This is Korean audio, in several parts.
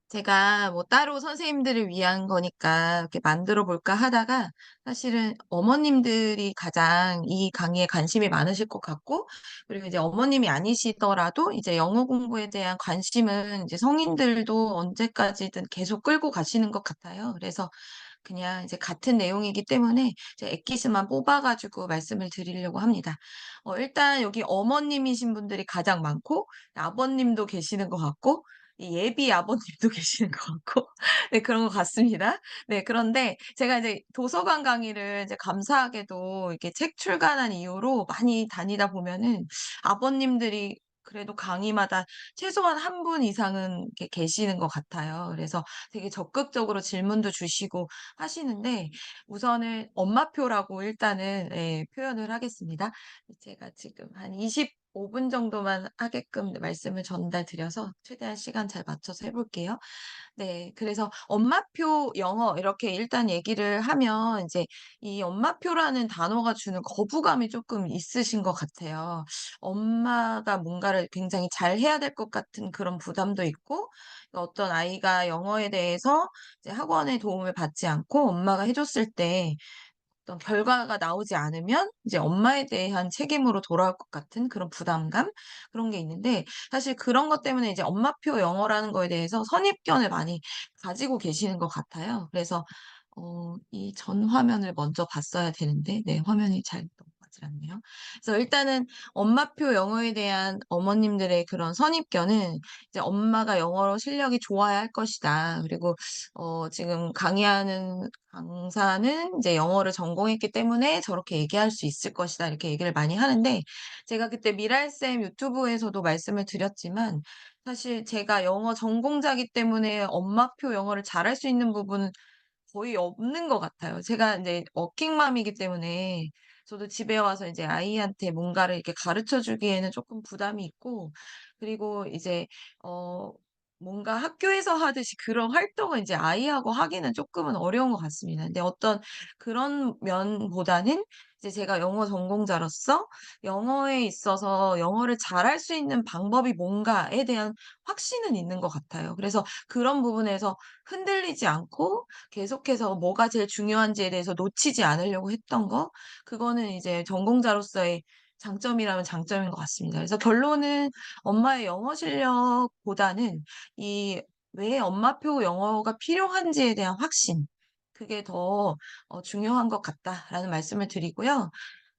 제가 뭐 따로 선생님들을 위한 거니까 이렇게 만들어 볼까 하다가 사실은 어머님들이 가장 이 강의에 관심이 많으실 것 같고, 그리고 이제 어머님이 아니시더라도 이제 영어 공부에 대한 관심은 이제 성인들도 언제까지든 계속 끌고 가시는 것 같아요. 그래서 그냥 이제 같은 내용이기 때문에 이제 엑기스만 뽑아 가지고 말씀을 드리려고 합니다. 일단 여기 어머님이신 분들이 가장 많고, 아버님도 계시는 것 같고, 이 예비 아버님도 계시는 것 같고 네, 그런 것 같습니다. 네, 그런데 제가 이제 도서관 강의를 이제 감사하게도 이렇게 책 출간한 이후로 많이 다니다 보면은 아버님들이 그래도 강의마다 최소한 한 분 이상은 이렇게 계시는 것 같아요. 그래서 되게 적극적으로 질문도 주시고 하시는데, 우선은 엄마표라고 일단은 예 표현을 하겠습니다. 제가 지금 한 25분 정도만 하게끔 말씀을 전달 드려서 최대한 시간 잘 맞춰서 해 볼게요. 네. 그래서 엄마표 영어 이렇게 일단 얘기를 하면 이제 이 엄마표라는 단어가 주는 거부감이 조금 있으신 것 같아요. 엄마가 뭔가를 굉장히 잘해야 될 것 같은 그런 부담도 있고, 어떤 아이가 영어에 대해서 이제 학원의 도움을 받지 않고 엄마가 해 줬을 때 어떤 결과가 나오지 않으면 이제 엄마에 대한 책임으로 돌아올 것 같은 그런 부담감, 그런 게 있는데, 사실 그런 것 때문에 이제 엄마표 영어라는 거에 대해서 선입견을 많이 가지고 계시는 것 같아요. 그래서 이 전 화면을 먼저 봤어야 되는데 네, 화면이 잘 넘어가질 않네요. 그래서 일단은 엄마표 영어에 대한 어머님들의 그런 선입견은 이제 '엄마가 영어 실력이 좋아야 할 것이다.' 그리고 지금 강의하는 강사는 이제 "영어를 전공했기 때문에 저렇게 얘기할 수 있을 것이다." 이렇게 얘기를 많이 하는데, 제가 그때 미랄쌤 유튜브에서도 말씀을 드렸지만 사실 제가 영어 전공자이기 때문에 엄마표 영어를 잘할 수 있는 부분은 거의 없는 것 같아요. 제가 인제 워킹맘이기 때문에 저도 집에 와서 이제 아이한테 뭔가를 이렇게 가르쳐 주기에는 쪼끔 부담이 있고, 그리고 이제 어 뭔가 학교에서 하듯이 그런 활동을 인제 아이하고 하기는 쪼끔은 어려운 것 같습니다. 근데 어떤 그런 면보다는 이제 제가 영어 전공자로서 영어에 있어서 영어를 잘할 수 있는 방법이 뭔가에 대한 확신은 있는 것 같아요. 그래서 그런 부분에서 흔들리지 않고 계속해서 뭐가 제일 중요한지에 대해서 놓치지 않으려고 했던 거, 그거는 이제 전공자로서의 장점이라면 장점인 것 같습니다. 그래서 결론은 엄마의 영어 실력보다는 이 왜 엄마표 영어가 필요한지에 대한 확신, 그게 더 중요한 것 같다라는 말씀을 드리고요.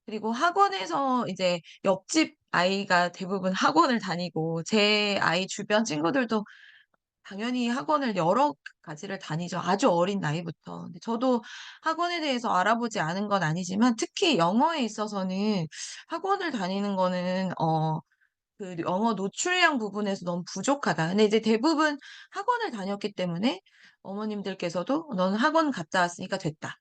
그리고 학원에서 이제 옆집 아이가 대부분 학원을 다니고 제 아이 주변 친구들도 당연히 학원을 여러 가지를 다니죠, 아주 어린 나이부터. 근데 저도 학원에 대해서 알아보지 않은 건 아니지만 특히 영어에 있어서는 학원을 다니는 거는 그 영어 노출량 부분에서 너무 부족하다. 근데 이제 대부분 학원을 다녔기 때문에 어머님들께서도 "너는 학원 갔다 왔으니까 됐다."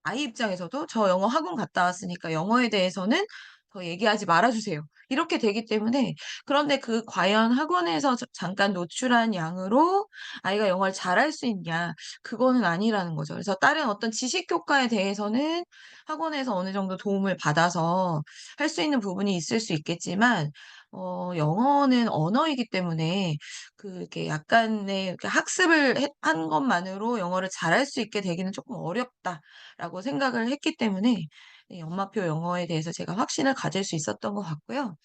아이 입장에서도 "저 영어 학원 갔다 왔으니까 영어에 대해서는 더 얘기하지 말아 주세요." 이렇게 되기 때문에, 그런데 그 과연 학원에서 잠깐 노출한 양으로 아이가 영어를 잘할 수 있냐, 그거는 아니라는 거죠. 그래서 다른 어떤 지식 효과에 대해서는 학원에서 어느 정도 도움을 받아서 할 수 있는 부분이 있을 수 있겠지만, 영어는 언어이기 때문에 그게 약간의 이렇게 학습을 한 것만으로 영어를 잘할 수 있게 되기는 조금 어렵다라고 생각을 했기 때문에 이 엄마표 영어에 대해서 제가 확신을 가질 수 있었던 것 같고요.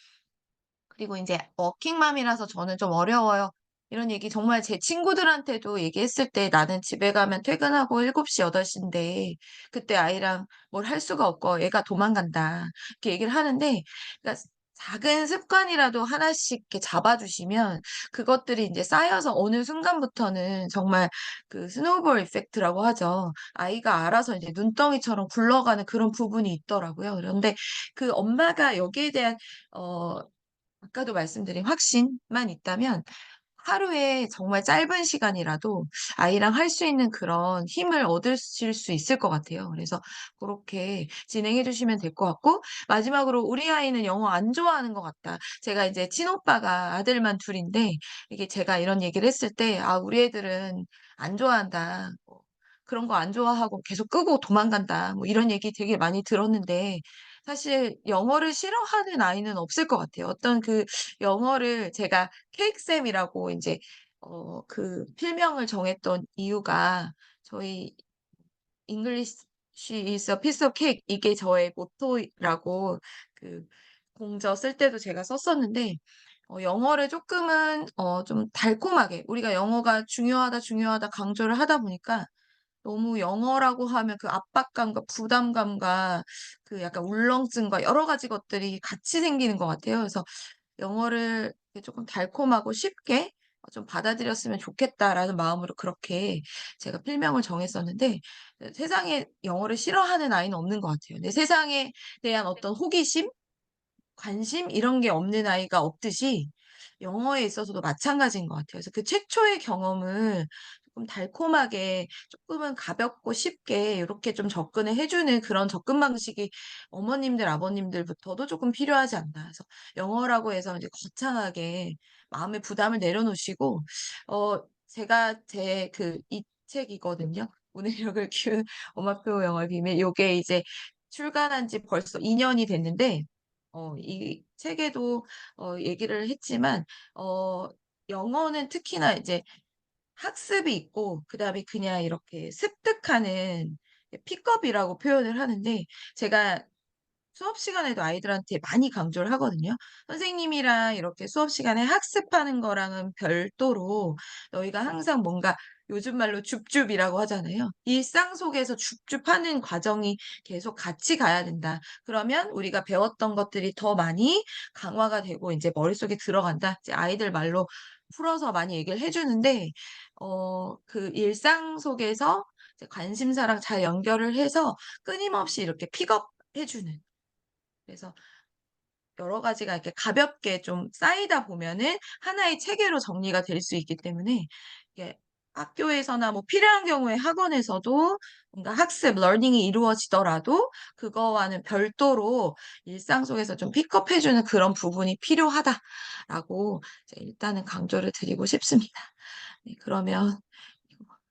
그리고 인제 워킹맘이라서 저는 좀 어려워요, 이런 얘기 정말 제 친구들한테도 얘기했을 때 "나는 집에 가면 퇴근하고 7시 8시 인데 그때 아이랑 뭘 할 수가 없고 애가 도망간다." 이렇게 얘기를 하는데, 그러니까 작은 습관이라도 하나씩 이렇게 잡아 주시면 그것들이 인제 쌓여서 어느 순간부터는 정말 그 스노우볼 이펙트라고 하죠. 아이가 알아서 이제 눈덩이처럼 굴러가는 그런 부분이 있더라고요. 그런데 그 엄마가 여기에 대한 어 아까도 말씀드린 확신만 있다면 하루에 정말 짧은 시간이라도 아이랑 할 수 있는 그런 힘을 얻으실 수 있을 것 같아요. 그래서 고렇게 진행해 주시면 될 것 같고, 마지막으로 "우리 아이는 영어 안 좋아하는 것 같다." 제가 이제 친오빠가 아들만 둘 인데, 이게 제가 이런 얘기를 했을 때 "아 우리 애들은 안 좋아한다." 뭐 "그런 거 안 좋아하고 계속 끄고 도망간다." 뭐 이런 얘기 되게 많이 들었는데, 사실 영어를 싫어하는 아이는 없을 것 같아요. 어떤 그 영어를 제가 케이크쌤이라고 인제 그 필명을 정했던 이유가 저희 English is a piece of cake 이게 저의 모토라고 그 공저 쓸 때도 제가 썼었는데 영어를 조금은 좀 달콤하게 우리가 영어가 중요하다 중요하다 강조를 하다 보니까 너무 영어라고 하면 그 압박감과 부담감과 그 약간 울렁증과 여러 가지 것들이 같이 생기는 것 같아요. 그래서 영어를 이렇게 조금 달콤하고 쉽게 좀 받아들였으면 좋겠다라는 마음으로 그렇게 제가 필명을 정했었는데 세상에 영어를 싫어하는 아이는 없는 것 같아요. 근데 세상에 대한 어떤 호기심, 관심 이런 게 없는 아이가 없듯이 영어에 있어서도 마찬가지인 것 같아요. 그래서 그 최초의 경험을 조금 달콤하게 조금은 가볍고 쉽게 이렇게 좀 접근을 해주는 그런 접근 방식이 어머님들, 아버님들부터도 조금 필요하지 않나. 그래서 영어라고 해서 이제 거창하게 마음의 부담을 내려놓으시고, 제가 이 책이거든요. 문해력을 키우는 엄마표 영어의 비밀. 요게 이제 출간한 지 벌써 2년이 됐는데, 이 책에도 얘기를 했지만, 어, 영어는 특히나 이제 학습이 있고, 그 다음에 그냥 이렇게 습득하는 픽업이라고 표현을 하는데, 제가 수업 시간에도 아이들한테 많이 강조를 하거든요. 선생님이랑 이렇게 수업 시간에 학습하는 거랑은 별도로 너희가 항상 뭔가 요즘 말로 줍줍이라고 하잖아요. 일상 속에서 줍줍하는 과정이 계속 같이 가야 된다. 그러면 우리가 배웠던 것들이 더 많이 강화가 되고 이제 머릿속에 들어간다. 이제 아이들 말로 풀어서 많이 얘기를 해주는데, 그 일상 속에서 이제 관심사랑 잘 연결을 해서 끊임없이 이렇게 픽업해주는 그래서 여러 가지가 이렇게 가볍게 좀 쌓이다 보면은 하나의 체계로 정리가 될 수 있기 때문에 이게 학교에서나 뭐 필요한 경우에 학원에서도 뭔가 학습, 러닝이 이루어지더라도 그거와는 별도로 일상 속에서 좀 픽업해주는 그런 부분이 필요하다라고 이제 일단은 강조를 드리고 싶습니다. 네, 그러면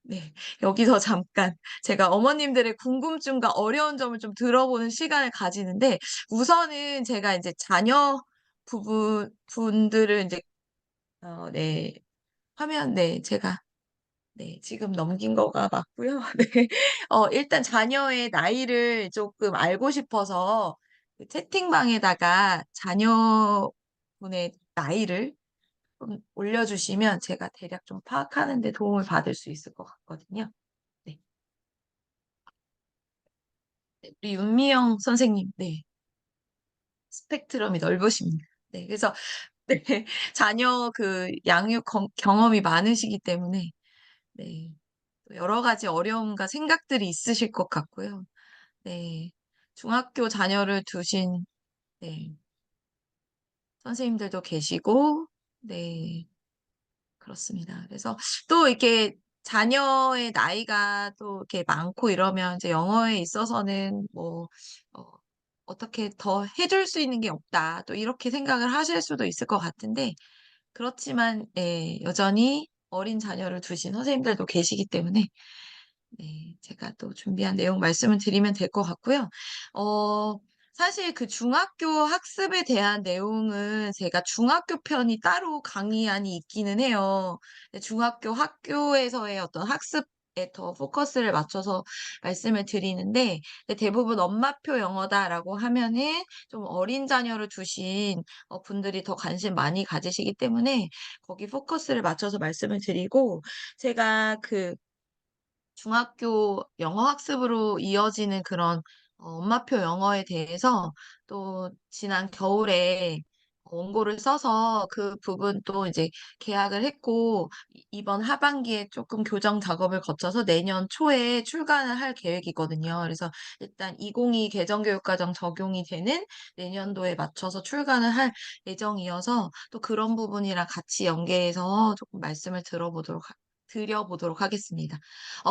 네, 여기서 잠깐 제가 어머님들의 궁금증과 어려운 점을 좀 들어보는 시간을 가지는데 우선은 제가 이제 자녀 분들을 이제 네, 화면 네, 제가 네, 지금 넘긴 거가 맞고요. 네. 일단 자녀의 나이를 조금 알고 싶어서 그 채팅방에다가 자녀분의 나이를 좀 올려주시면 제가 대략 좀 파악하는 데 도움을 받을 수 있을 것 같거든요. 네. 네, 우리 윤미영 선생님, 네. 스펙트럼이 넓으십니다. 네. 그래서, 네. 자녀 그 양육 경험이 많으시기 때문에, 네. 또 여러 가지 어려움과 생각들이 있으실 것 같고요. 네. 중학교 자녀를 두신, 네. 선생님들도 계시고, 네. 그렇습니다. 그래서 또 이렇게 자녀의 나이가 또 이렇게 많고 이러면 이제 영어에 있어서는 뭐, 어, 어떻게 더 해줄 수 있는 게 없다. 또 이렇게 생각을 하실 수도 있을 것 같은데, 그렇지만, 예, 여전히 어린 자녀를 두신 선생님들도 계시기 때문에, 네, 제가 또 준비한 내용 말씀을 드리면 될 것 같고요. 어, 사실 그 중학교 학습에 대한 내용은 제가 중학교 편이 따로 강의안이 있기는 해요. 근데 중학교 학교에서의 어떤 학습에 더 포커스를 맞춰서 말씀을 드리는데, 근데 대부분 엄마표 영어다라고 하면은 좀 어린 자녀를 두신 분들이 더 관심 많이 가지시기 때문에 거기 포커스를 맞춰서 말씀을 드리고, 제가 그 중학교 영어 학습으로 이어지는 그런 엄마표 영어에 대해서 또 지난 겨울에 원고를 써서 그 부분 또 이제 계약을 했고 이번 하반기에 조금 교정 작업을 거쳐서 내년 초에 출간을 할 계획이거든요. 그래서 일단 2022 개정교육과정 적용이 되는 내년도에 맞춰서 출간을 할 예정이어서 또 그런 부분이랑 같이 연계해서 조금 말씀을 드려보도록 하겠습니다.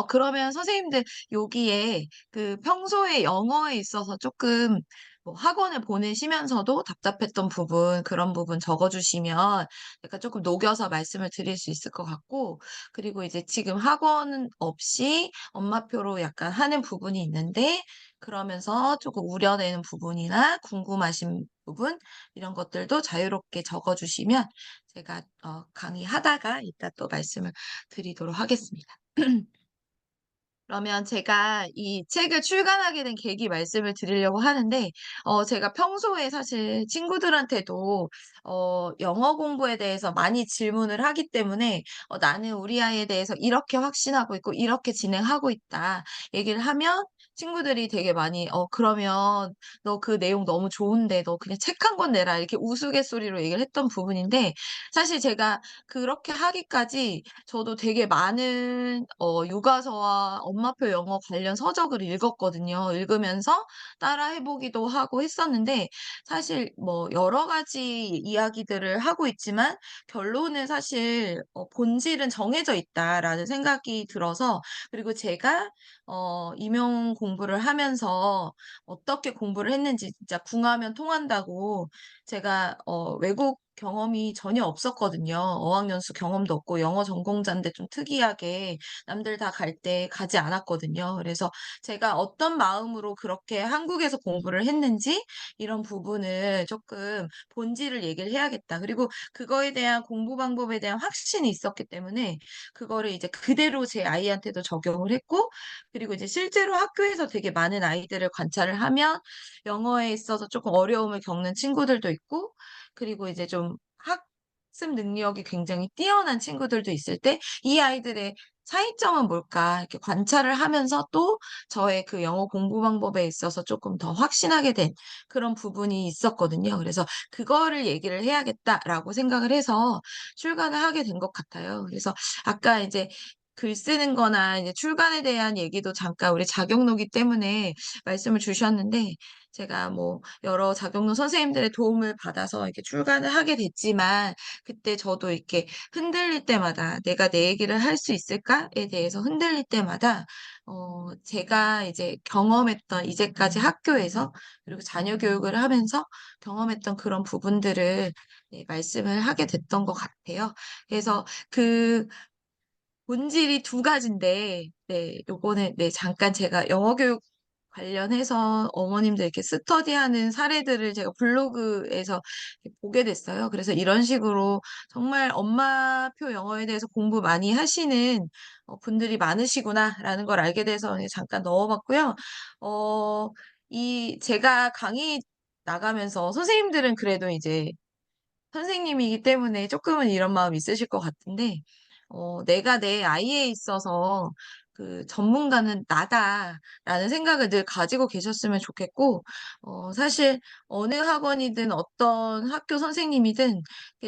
그러면 선생님들 여기에 그 평소에 영어에 있어서 조금 뭐 학원을 보내시면서도 답답했던 부분 그런 부분 적어 주시면 약간 쪼끔 녹여서 말씀을 드릴 수 있을 것 같고, 그리고 이제 지금 학원 없이 엄마표로 약간 하는 부분이 있는데 그러면서 쪼끔 우려되는 부분이나 궁금하신 부분 이런 것들도 자유롭게 적어 주시면 제가 강의하다가 이따 또 말씀을 드리도록 하겠습니다. 그러면 제가 이 책을 출간하게 된 계기 말씀을 드리려고 하는데, 제가 평소에 사실 친구들한테도 영어 공부에 대해서 많이 질문을 하기 때문에 "나는 우리 아이에 대해서 이렇게 확신하고 있고 이렇게 진행하고 있다." 얘기를 하면 친구들이 되게 많이 그러면 너 그 내용 너무 좋은데 너 그냥 책 한 권 내라." 이렇게 우스갯소리로 얘기를 했던 부분인데, 사실 제가 그렇게 하기까지 저도 되게 많은 교과서와 엄마표 영어 관련 서적을 읽었거든요. 읽으면서 따라해 보기도 하고 했었는데, 사실 뭐 여러 가지 이야기들을 하고 있지만 결론은 사실 '본질은 정해져 있다.'라는 생각이 들어서, 그리고 제가 임용 공부를 하면서 어떻게 공부를 했는지 진짜 궁하면 통한다고, 제가 외국 경험이 전혀 없었거든요. 어학연수 경험도 없고 영어 전공자인데 좀 특이하게 남들 다 갈 때 가지 않았거든요. 그래서 제가 어떤 마음으로 그렇게 한국에서 공부를 했는지 이런 부분을 조금 본질을 얘기를 해야겠다. 그리고 그거에 대한 공부 방법에 대한 확신이 있었기 때문에 그거를 이제 그대로 제 아이한테도 적용을 했고, 그리고 이제 실제로 학교에서 되게 많은 아이들을 관찰을 하면 영어에 있어서 조금 어려움을 겪는 친구들도 있고, 그리고 이제 좀 학습 능력이 굉장히 뛰어난 친구들도 있을 때 '이 아이들의 차이점은 뭘까?' 이렇게 관찰을 하면서 또 저의 그 영어 공부 방법에 있어서 쪼끔 더 확신하게 된 그런 부분이 있었거든요. 그래서 '그거를 얘기를 해야겠다.'라고 생각을 해서 출간을 하게 된 것 같아요. 그래서 아까 이제 글 쓰는 거나 이제 출간에 대한 얘기도 잠깐 우리 자격록이 때문에 말씀을 주셨는데, 제가 뭐 여러 자격론 선생님들의 도움을 받아서 이렇게 출간을 하게 됐지만, 그때 저도 이렇게 흔들릴 때마다 '내가 내 얘기를 할 수 있을까?'에 대해서 흔들릴 때마다 제가 이제 경험했던 이제까지 학교에서, 그리고 자녀 교육을 하면서 경험했던 그런 부분들을 네 말씀을 하게 됐던 것 같아요. 그래서 그 본질이 두 가지인데, 네 요거는 네 잠깐 제가 영어 교육 관련해서 어머님들 이렇게 스터디하는 사례들을 제가 블로그에서 이렇게 보게 됐어요. 그래서 '이런 식으로 정말 엄마표 영어에 대해서 공부 많이 하시는 분들이 많으시구나.'라는 걸 알게 돼서 예 잠깐 넣어 봤고요. 이 제가 강의 나가면서 선생님들은 그래도 이제 선생님이기 때문에 쪼끔은 이런 마음이 있으실 것 같은데, '내가 내 아이에 있어서 그 전문가는 나다.'라는 생각을 늘 가지고 계셨으면 좋겠고, 사실 어느 학원이든 어떤 학교 선생님이든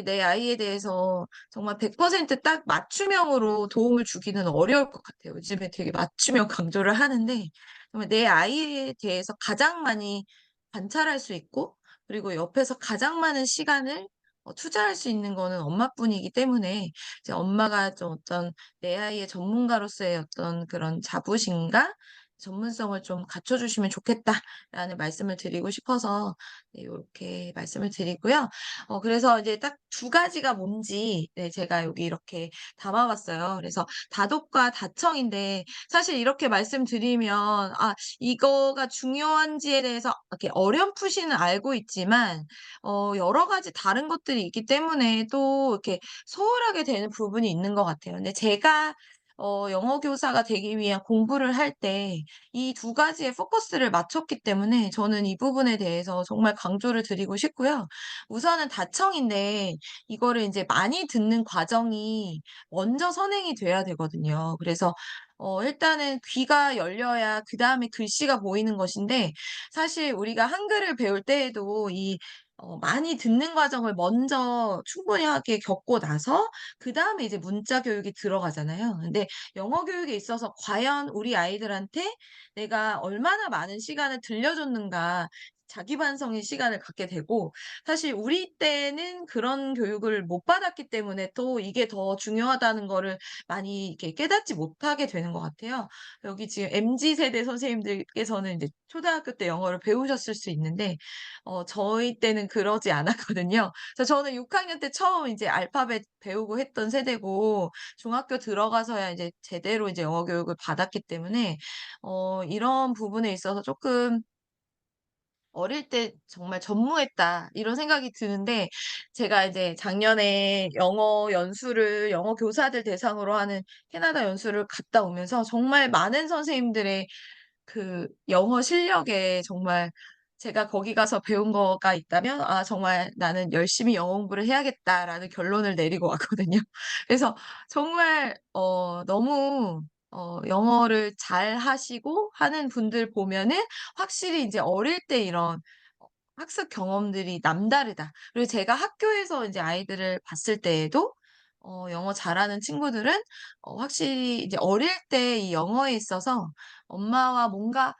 내 아이에 대해서 정말 100% 딱 맞춤형으로 도움을 주기는 어려울 것 같아요. 요즘에 되게 맞춤형 강조를 하는데, 정말 내 아이에 대해서 가장 많이 관찰할 수 있고, 그리고 옆에서 가장 많은 시간을 투자할 수 있는 거는 엄마뿐이기 때문에, 이제 엄마가 좀 어떤 '내 아이의 전문가로서의 어떤 그런 자부심과 전문성을 좀 갖춰 주시면 좋겠다.'라는 말씀을 드리고 싶어서 네 요렇게 말씀을 드리고요. 그래서 이제 딱 두 가지가 뭔지 네 제가 여기 이렇게 담아 봤어요. 그래서 다독과 다청인데, 사실 이렇게 말씀드리면 이거가 중요한지에 대해서 이렇게 어렴풋이는 알고 있지만 여러 가지 다른 것들이 있기 때문에 또 이렇게 소홀하게 되는 부분이 있는 것 같아요. 근데 제가 영어 교사가 되기 위한 공부를 할 때 이 두 가지에 포커스를 맞췄기 때문에 저는 이 부분에 대해서 정말 강조를 드리고 싶고요. 우선은 다청인데 이거를 인제 많이 듣는 과정이 먼저 선행이 돼야 되거든요. 그래서 일단은 귀가 열려야 그다음에 글씨가 보이는 것인데, 사실 우리가 한글을 배울 때에도 이 많이 듣는 과정을 먼저 충분히 하게 겪고 나서 그다음에 이제 문자 교육이 들어가잖아요. 근데 영어 교육에 있어서 과연 우리 아이들한테 내가 얼마나 많은 시간을 들려줬는가, 자기 반성의 시간을 갖게 되고 사실 우리 때는 그런 교육을 못 받았기 때문에 또 이게 더 중요하다는 거를 많이 이렇게 깨닫지 못하게 되는 것 같아요. 여기 지금 MZ 세대 선생님들께서는 이제 초등학교 때 영어를 배우셨을 수 있는데 저희 때는 그러지 않았거든요. 그래서 저는 6 학년 때 처음 이제 알파벳 배우고 했던 세대고 중학교 들어가서야 이제 제대로 이제 영어 교육을 받았기 때문에 이런 부분에 있어서 쪼끔 '어릴 때 정말 전무했다.' 이런 생각이 드는데 제가 이제 작년에 영어 교사들 대상으로 하는 캐나다 연수를 갔다 오면서 정말 많은 선생님들의 그 영어 실력에 정말 제가 거기 가서 배운 거가 있다면 '아 정말 나는 열심히 영어 공부를 해야겠다.'라는 결론을 내리고 왔거든요. 그래서 정말 너무 영어를 잘하시고 하는 분들 보면은 확실히 인제 어릴 때 이런 학습 경험들이 남다르다. 그리고 제가 학교에서 인제 아이들을 봤을 때에도 영어 잘하는 친구들은 확실히 이제 어릴 때 이 영어에 있어서 엄마와 뭔가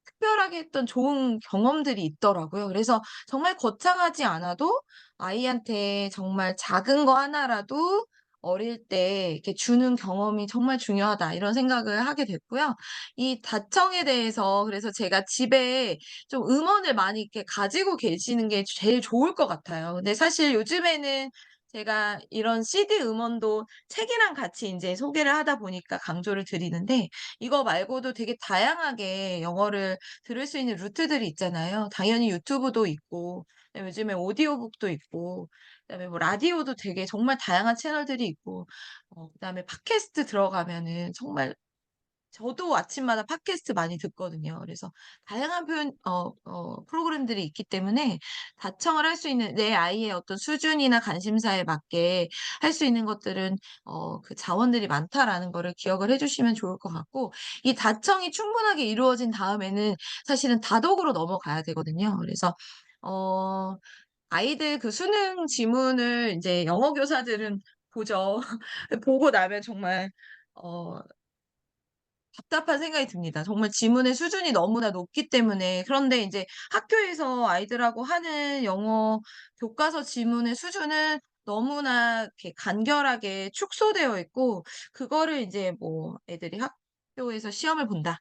특별하게 했던 좋은 경험들이 있더라고요. 그래서 정말 거창하지 않아도 아이한테 정말 작은 거 하나라도 어릴 때 이렇게 주는 경험이 정말 중요하다 이런 생각을 하게 됐고요. 이 다청에 대해서 그래서 제가 집에 좀 음원을 많이 이렇게 가지고 계시는 게 제일 좋을 것 같아요. 근데 사실 요즘에는 제가 이런 CD 음원도 책이랑 같이 인제 소개를 하다 보니까 강조를 드리는데 이거 말고도 되게 다양하게 영어를 들을 수 있는 루트들이 있잖아요. 당연히 유튜브도 있고 그다음에 요즘에 오디오북도 있고 그다음에 뭐 라디오도 되게 정말 다양한 채널들이 있고 그다음에 팟캐스트 들어가면은 정말 저도 아침마다 팟캐스트 많이 듣거든요. 그래서 다양한 표현 프로그램들이 있기 때문에 다청을 할 수 있는 내 아이의 어떤 수준이나 관심사에 맞게 할 수 있는 것들은 그 자원들이 많다라는 거를 기억을 해 주시면 좋을 것 같고 이 다청이 충분하게 이루어진 다음에는 사실은 다독으로 넘어가야 되거든요. 그래서 어 아이들 그 수능 지문을 인제 영어 교사들은 보죠. 보고 나면 정말 어 답답한 생각이 듭니다. 정말 지문의 수준이 너무나 높기 때문에. 그런데 인제 학교에서 아이들하고 하는 영어 교과서 지문의 수준은 너무나 이렇게 간결하게 축소되어 있고 그거를 이제 뭐 애들이 학교에서 시험을 본다.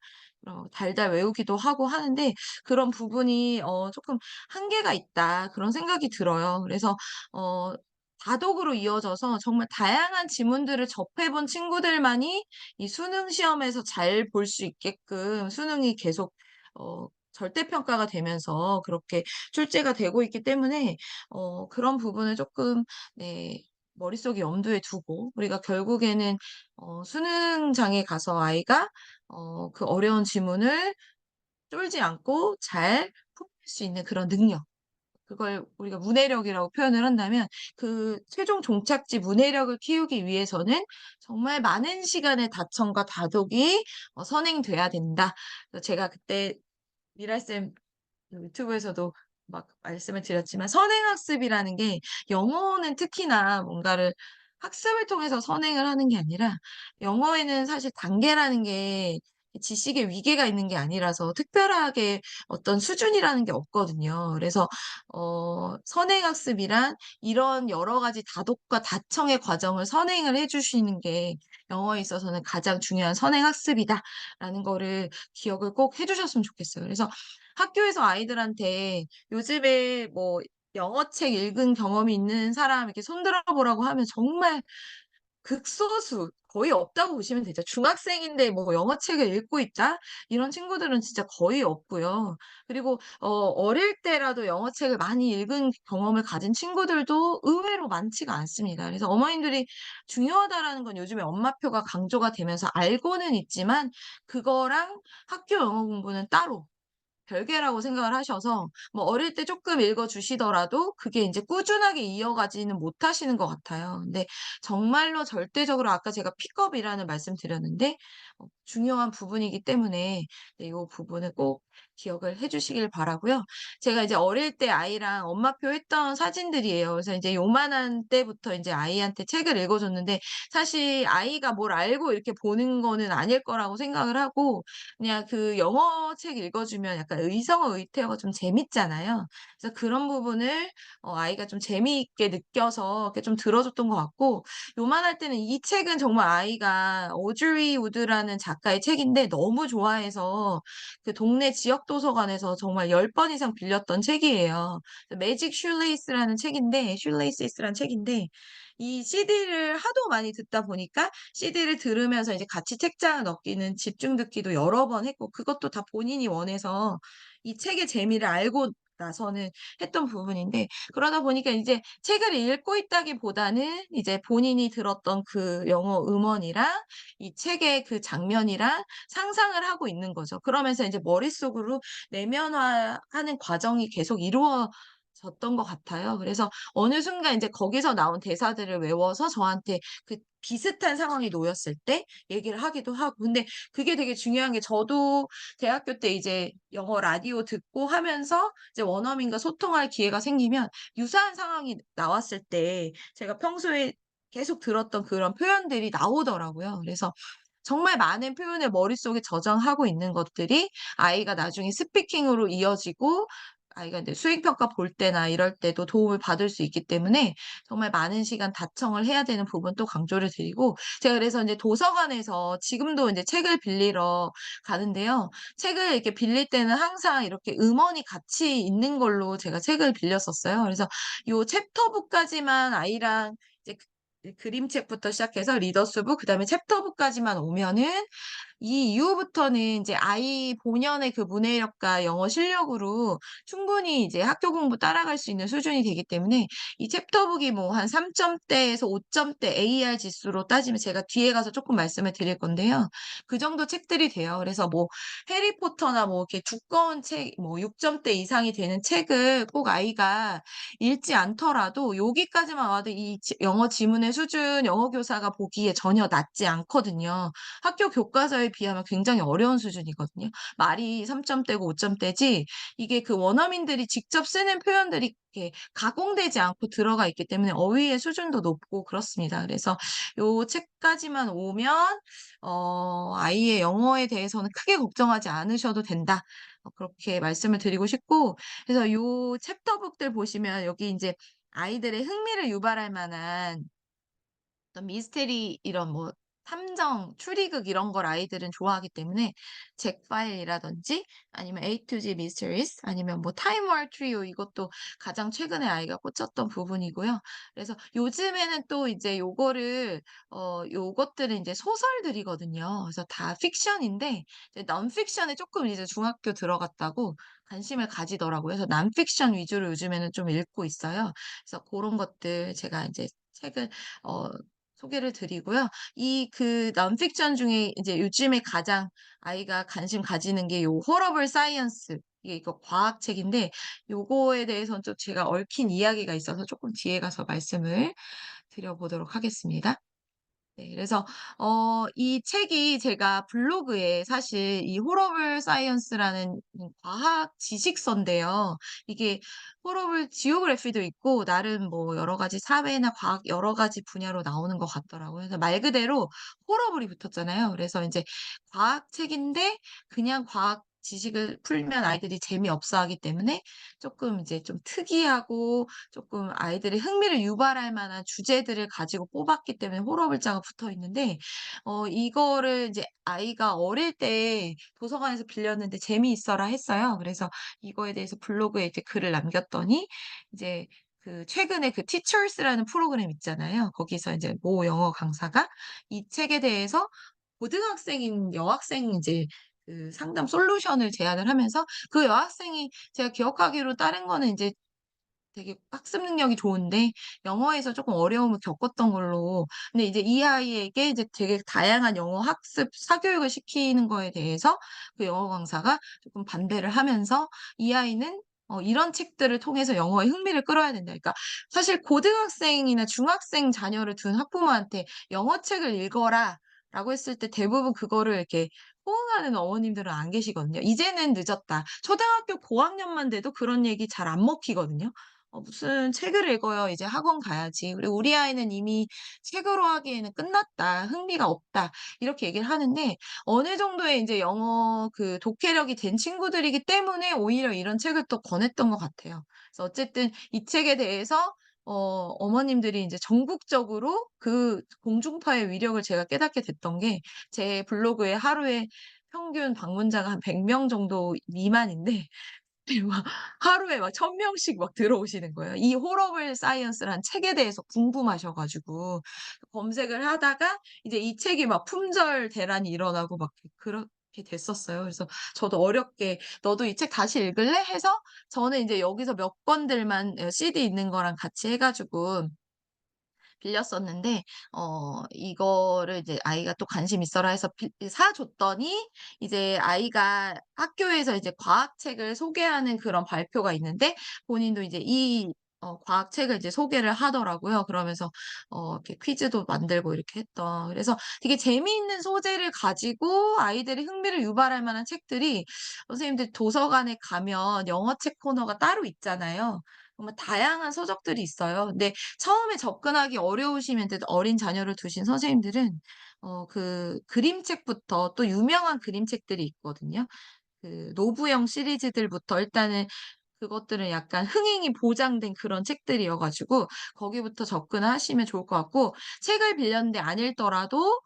달달 외우기도 하고 하는데 그런 부분이 쪼끔 '한계가 있다.' 그런 생각이 들어요. 그래서 어 다독으로 이어져서 정말 다양한 지문들을 접해 본 친구들만이 이 수능 시험에서 잘 볼 수 있게끔 수능이 계속 절대 평가가 되면서 그렇게 출제가 되고 있기 때문에 그런 부분을 쪼끔 네 머릿속에 염두에 두고 우리가 결국에는 수능장에 가서 아이가 그 어려운 지문을 쫄지 않고 잘 풀 수 있는 그런 능력 그걸 우리가 문해력이라고 표현을 한다면 그 최종 종착지 문해력을 키우기 위해서는 정말 많은 시간의 다청과 다독이 선행돼야 된다. 그래서 제가 그때 미랄쌤 유튜브에서도 막 말씀을 드렸지만 선행학습이라는 게 영어는 특히나 뭔가를 학습을 통해서 선행을 하는 게 아니라 영어에는 사실 단계라는 게 지식의 위계가 있는 게 아니라서 특별하게 어떤 수준이라는 게 없거든요. 그래서 선행학습이란 이런 여러 가지 다독과 다청의 과정을 선행을 해 주시는 게 영어에 있어서는 가장 중요한 선행학습이다라는 거를 기억을 꼭 해 주셨으면 좋겠어요. 그래서 학교에서 아이들한테 요즘에 뭐 영어책 읽은 경험이 있는 사람 이렇게 손 들어 보라고 하면 정말 극소수 거의 없다고 보시면 되죠. 중학생인데 뭐 영어책을 읽고 있다? 이런 친구들은 진짜 거의 없고요. 그리고 어릴 때라도 영어책을 많이 읽은 경험을 가진 친구들도 의외로 많지가 않습니다. 그래서 어머님들이 중요하다라는 건 요즘에 엄마표가 강조가 되면서 알고는 있지만 그거랑 학교 영어 공부는 따로 별개라고 생각을 하셔서 뭐 어릴 때 쪼끔 읽어 주시더라도 그게 인제 꾸준하게 이어가지는 못하시는 것 같아요. 근데 정말로 절대적으로 아까 제가 픽업이라는 말씀 드렸는데 중요한 부분이기 때문에 네 요 부분을 꼭 기억을 해 주시길 바라고요. 제가 이제 어릴 때 아이랑 엄마표 했던 사진들이에요. 그래서 이제 요만한 때부터 인제 아이한테 책을 읽어 줬는데 사실 아이가 뭘 알고 이렇게 보는 거는 아닐 거라고 생각을 하고 그냥 그 영어 책 읽어 주면 약간 의성어 의태어가 좀 재밌잖아요. 그래서 그런 부분을 아이가 좀 재미있게 느껴서 이렇게 좀 들어 줬던 것 같고 요만할 때는 이 책은 정말 아이가 오드리 우드라는 작가의 책인데 너무 좋아해서 그 동네 지역 도서관에서 정말 10번 이상 빌렸던 책이에요. 매직 슐레이스라는 책인데 슐레이시스라는 책인데 이 CD를 하도 많이 듣다 보니까 CD를 들으면서 이제 같이 책장을 넘기는 집중 듣기도 여러 번 했고 그것도 다 본인이 원해서 이 책의 재미를 알고 나서는 했던 부분인데 그러다 보니까 이제 책을 읽고 있다기보다는 이제 본인이 들었던 그 영어 음원이랑 이 책의 그 장면이랑 상상을 하고 있는 거죠. 그러면서 인제 머릿속으로 내면화하는 과정이 계속 이루어졌던 것 같아요. 그래서 어느 순간 인제 거기서 나온 대사들을 외워서 저한테 그 비슷한 상황이 놓였을 때 얘기를 하기도 하고 근데 그게 되게 중요한 게 저도 대학교 때 이제 영어 라디오 듣고 하면서 이제 원어민과 소통할 기회가 생기면 유사한 상황이 나왔을 때 제가 평소에 계속 들었던 그런 표현들이 나오더라고요. 그래서 정말 많은 표현을 머릿속에 저장하고 있는 것들이 아이가 나중에 스피킹으로 이어지고 아이가 인제 수행 평가 볼 때나 이럴 때도 도움을 받을 수 있기 때문에 정말 많은 시간 다청을 해야 되는 부분도 강조를 드리고 제가 그래서 인제 도서관에서 지금도 인제 책을 빌리러 가는데요. 책을 이렇게 빌릴 때는 항상 이렇게 음원이 같이 있는 걸로 제가 책을 빌렸었어요. 그래서 요 챕터북까지만 아이랑 이제 그림책부터 시작해서 리더스북 그다음에 챕터북까지만 오면은 이 이후부터는 인제 아이 본연의 그 문해력과 영어 실력으로 충분히 이제 학교 공부 따라갈 수 있는 수준이 되기 때문에 이 챕터북이 뭐 한 3 점대에서 5 점대 AR 지수로 따지면 제가 뒤에 가서 쪼끔 말씀을 드릴 건데요. 그 정도 책들이 돼요. 그래서 뭐 해리포터나 뭐 이렇게 두꺼운 책 뭐 6 점대 이상이 되는 책을 꼭 아이가 읽지 않더라도 여기까지만 와도 이 영어 지문의 수준 영어 교사가 보기에 전혀 낮지 않거든요. 학교 교과서에 비하면 굉장히 어려운 수준이거든요. 말이 3 점대고 5 점대지 이게 그 원어민들이 직접 쓰는 표현들이 이렇게 가공되지 않고 들어가 있기 때문에 어휘의 수준도 높고 그렇습니다. 그래서 요 책까지만 오면 아이의 영어에 대해서는 크게 걱정하지 않으셔도 된다. 그렇게 말씀을 드리고 싶고 그래서 요 챕터북들 보시면 여기 인제 아이들의 흥미를 유발할 만한 어떤 미스테리 이런 뭐 탐정, 추리극 이런 걸 아이들은 좋아하기 때문에 잭 파일이라든지 아니면 A to Z 미스터리스 아니면 뭐 타임 월 트리오 이것도 가장 최근에 아이가 꽂혔던 부분이고요. 그래서 요즘에는 또 이제 요거를 요것들은 인제 소설들이거든요. 그래서 다 픽션인데 이제 non 픽션에 쪼끔 이제 중학교 들어갔다고 관심을 가지더라고요. 그래서 non 픽션 위주로 요즘에는 좀 읽고 있어요. 그래서 고런 것들 제가 인제 책을 어 소개를 드리고요. 이 그 non 픽션 중에 이제 요즘에 가장 아이가 관심 가지는 게 요 호러블 사이언스 이거 과학책인데 요거에 대해서는 좀 제가 얽힌 이야기가 있어서 쪼끔 뒤에 가서 말씀을 드려 보도록 하겠습니다. 네. 그래서 이 책이 제가 블로그에 사실 이 호러블 사이언스라는 과학 지식서인데요. 이게 호러블 지오그래피도 있고 나름 뭐 여러 가지 사회나 과학 여러 가지 분야로 나오는 것 같더라고요. 그래서 말 그대로 호러블이 붙었잖아요. 그래서 인제 과학책인데 그냥 과학 지식을 풀면 아이들이 재미없어 하기 때문에 쪼끔 이제 좀 특이하고 쪼끔 아이들의 흥미를 유발할 만한 주제들을 가지고 뽑았기 때문에 호러 글자가 붙어 있는데 이거를 이제 아이가 어릴 때 도서관에서 빌렸는데 "재미있어라." 했어요. 그래서 이거에 대해서 블로그에 이제 글을 남겼더니 이제 그 최근에 그 티처스라는 프로그램 있잖아요. 거기서 이제 모 영어 강사가 이 책에 대해서 고등학생인 여학생 이제 그 상담 솔루션을 제안을 하면서 그 여학생이 제가 기억하기로 다른 거는 인제 되게 학습 능력이 좋은데 영어에서 쪼끔 어려움을 겪었던 걸로 근데 이제 이 아이에게 이제 되게 다양한 영어 학습 사교육을 시키는 거에 대해서 그 영어 강사가 쪼끔 반대를 하면서 이 아이는 이런 책들을 통해서 영어에 흥미를 끌어야 된다. 그러니까 사실 고등학생이나 중학생 자녀를 둔 학부모한테 "영어 책을 읽어라." 라고 했을 때 대부분 그거를 이렇게 호응하는 어머님들은 안 계시거든요. "이제는 늦었다." 초등학교 고학년만 돼도 그런 얘기 잘 안 먹히거든요. "무슨 책을 읽어요. 이제 학원 가야지. 그리고 우리 아이는 이미 책으로 하기에는 끝났다. 흥미가 없다." 이렇게 얘기를 하는데 어느 정도의 인제 영어 그 독해력이 된 친구들이기 때문에 오히려 이런 책을 또 권했던 것 같아요. 그래서 어쨌든 이 책에 대해서 어머님들이 인제 전국적으로 그 공중파의 위력을 제가 깨닫게 됐던 게 제 블로그에 하루에 평균 방문자가 한 100명 정도 미만인데 막 하루에 막 1,000 명씩 막 들어오시는 거예요. 이 호러블 사이언스라는 책에 대해서 궁금하셔 가지고 검색을 하다가 이제 이 책이 막 품절 대란이 일어나고 막 그렇게 됐었어요. 그래서 저도 어렵게 "너도 이 책 다시 읽을래?" 해서 저는 인제 여기서 몇 권들만 CD 있는 거랑 같이 해 가지고 빌렸었는데 이거를 이제 아이가 또 관심 있어라 해서 사 줬더니 이제 아이가 학교에서 이제 과학책을 소개하는 그런 발표가 있는데 본인도 이제 이 과학책을 이제 소개를 하더라고요. 그러면서 이렇게 퀴즈도 만들고 이렇게 했던, 그래서 되게 재미있는 소재를 가지고 아이들의 흥미를 유발할 만한 책들이, 선생님들 도서관에 가면 영어책 코너가 따로 있잖아요. 정말 다양한 서적들이 있어요. 근데 처음에 접근하기 어려우시면 어린 자녀를 두신 선생님들은 그 그림책부터 또 유명한 그림책들이 있거든요. 그 노부영 시리즈들부터 일단은 그것들은 약간 흥행이 보장된 그런 책들이어 가지고 거기부터 접근하시면 좋을 것 같고, 책을 빌렸는데 안 읽더라도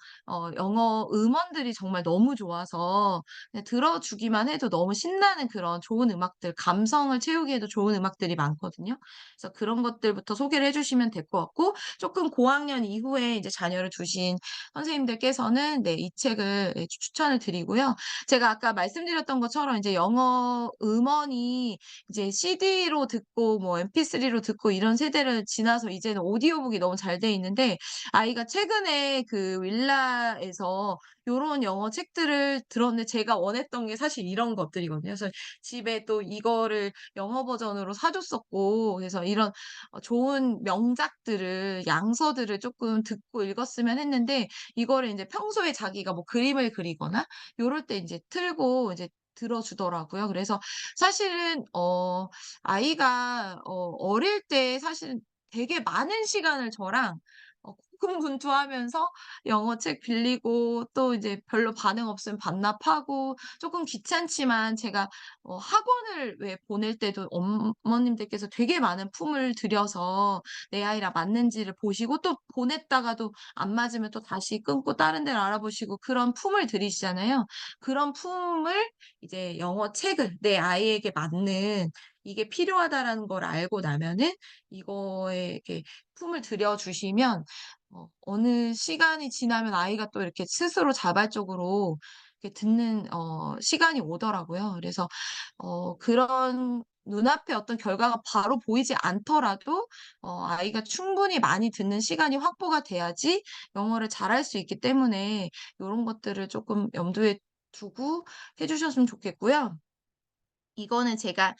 영어 음원들이 정말 너무 좋아서 그냥 들어 주기만 해도 너무 신나는 그런 좋은 음악들, 감성을 채우기에도 좋은 음악들이 많거든요. 그래서 그런 것들부터 소개를 해 주시면 될 것 같고, 쪼끔 고학년 이후에 이제 자녀를 두신 선생님들께서는 네 이 책을 예 추천을 드리고요. 제가 아까 말씀드렸던 것처럼 이제 영어 음원이 이제 CD로 듣고 뭐 MP3로 듣고 이런 세대를 지나서 이제는 오디오북이 너무 잘 돼 있는데, 아이가 최근에 그 윌라에서 요런 영어 책들을 들었는데 제가 원했던 게 사실 이런 것들이거든요. 그래서 집에 또 이거를 영어 버전으로 사 줬었고, 그래서 이런 좋은 명작들을 양서들을 쪼끔 듣고 읽었으면 했는데, 이거를 인제 평소에 자기가 뭐 그림을 그리거나 요럴 때 인제 틀고 이제 들어 주더라고요. 그래서 사실은 아이가 어릴 때 사실은 되게 많은 시간을 저랑 고군분투하면서 영어 책 빌리고 또 이제 별로 반응 없으면 반납하고, 쪼끔 귀찮지만 제가 학원을 왜 보낼 때도 어머님들께서 되게 많은 품을 들여서 내 아이랑 맞는지를 보시고, 또 보냈다가도 안 맞으면 또 다시 끊고 다른 데를 알아보시고 그런 품을 들이시잖아요. 그런 품을 이제 영어 책을 내 아이에게 맞는, 이게 필요하다라는 걸 알고 나면은 이거에 이렇게 품을 들여 주시면 어느 시간이 지나면 아이가 또 이렇게 스스로 자발적으로 이렇게 듣는 시간이 오더라고요. 그래서 그런 눈앞에 어떤 결과가 바로 보이지 않더라도 아이가 충분히 많이 듣는 시간이 확보가 돼야지 영어를 잘할 수 있기 때문에 요런 것들을 쪼끔 염두에 두고 해 주셨으면 좋겠고요. 이거는 제가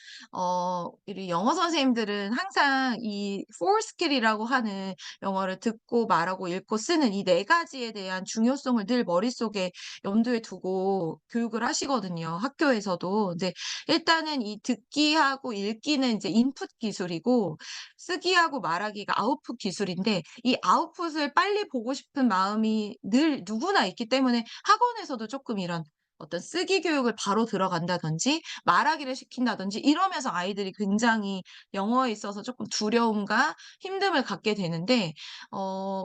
우리 영어 선생님들은 항상 이4 스킬이라고 하는 영어를 듣고 말하고 읽고 쓰는 이 네 가지에 대한 중요성을 늘 머릿속에 염두에 두고 교육을 하시거든요, 학교에서도. 근데 일단은 이 듣기하고 읽기는 인제 인풋 기술이고, 쓰기하고 말하기가 아웃풋 기술인데, 이 아웃풋을 빨리 보고 싶은 마음이 늘 누구나 있기 때문에 학원에서도 쪼끔 이런 어떤 쓰기 교육을 바로 들어간다든지 말하기를 시킨다든지 이러면서 아이들이 굉장히 영어에 있어서 쪼끔 두려움과 힘듦을 갖게 되는데,